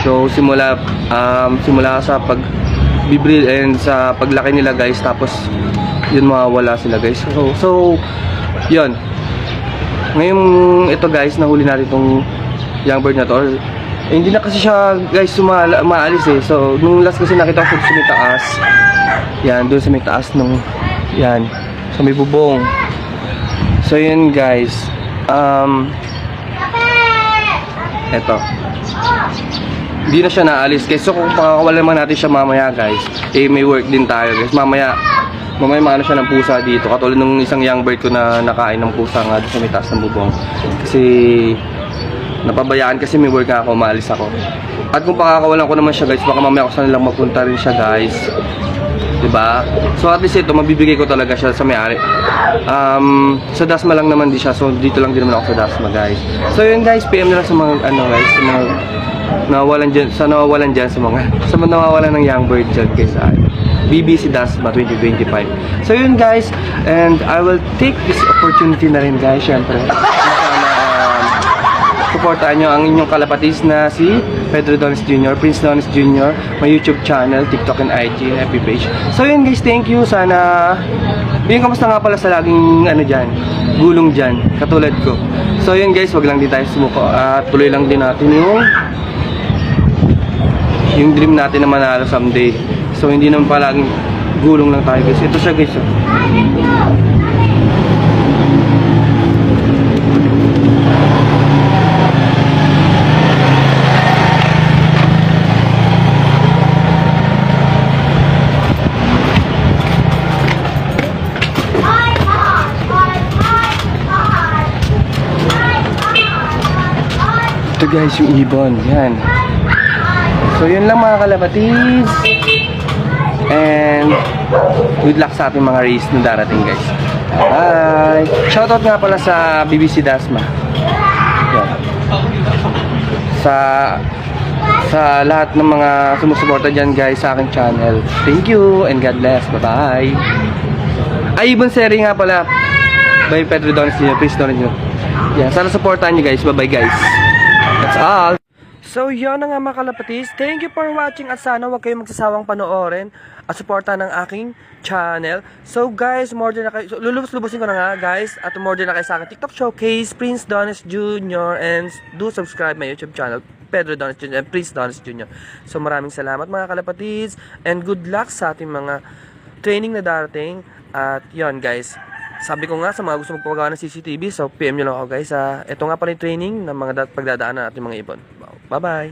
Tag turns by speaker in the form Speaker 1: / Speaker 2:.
Speaker 1: So simula sa pag-breed and sa paglaki nila guys, tapos yun mawawala sila guys. So yun. Ngayon ito guys, nahuli natin itong young bird na to. Hindi na kasi siya guys maalis eh. So nung last kasi nakita ko sa may taas. Yan, doon sa may taas nung yan, sa may bubong. So yun guys. Eto. Hindi na siya naalis. Kaya so kung pakakawalan naman natin siya mamaya guys, eh may work din tayo guys. Mamaya maano siya ng pusa dito. Katulad nung isang young bird ko na nakain ng pusa nga doon sa may taas ng bubong. Kasi napabayaan kasi may work nga ako, maalis ako. At kung pakakawalan ko naman siya guys, baka mamaya ako saan lang mapunta rin siya guys. Diba? So at least ito, mabibigay ko talaga siya sa may-ari. Sa Dasma lang naman di siya. So dito lang din naman ako sa Dasma guys. So yun guys, PM na lang sa mga guys, sa mga nawawalan dyan, sa mga nawawalan ng young bird dyan guys. BBC Dasma 2025. So yun guys, and I will take this opportunity na rin guys, syempre. Supportaan nyo ang inyong kalapatis na si Pedro Dones Jr., Prince Dones Jr., may YouTube channel, TikTok and IG, FB page. So yun guys, thank you. Sana yun, kamusta nga pala sa laging dyan, gulong dyan, katulad ko. So yun guys, wag lang din tayo sumuko at tuloy lang din natin yung dream natin na manalo someday. So hindi naman palaging gulong lang tayo guys. Ito siya guys. Ito guys yung ibon. Yan. So yun lang mga kalabatis. And good luck sa ating mga race na darating guys. Bye! Shoutout nga pala sa BBC Dasma. Yan. Sa lahat ng mga sumusuporta dyan guys sa aking channel. Thank you and God bless. Bye bye. Ay, ibon seri nga pala by Pedro Dones Jr. Please Dones Jr. Yan. Sana supportan nyo guys. Bye bye guys. That's all. So yun na nga mga kalapatis. Thank you for watching at sana huwag kayong magsasawang panoorin at suporta ng aking channel. So guys, order na kayo. So, lulubos-lubusin ko na nga guys. At order na kayo sa aking TikTok showcase, Prince Dones Jr. And do subscribe my YouTube channel, Pedro Dones Jr. and Prince Dones Jr. So maraming salamat mga kalapatis. And good luck sa ating mga training na darating. At yun guys, sabi ko nga sa mga gusto magpapagawa ng CCTV, so PM nyo lang ako guys. Ito nga pala yung training ng mga pagdadaanan natin mga ibon. Bye bye.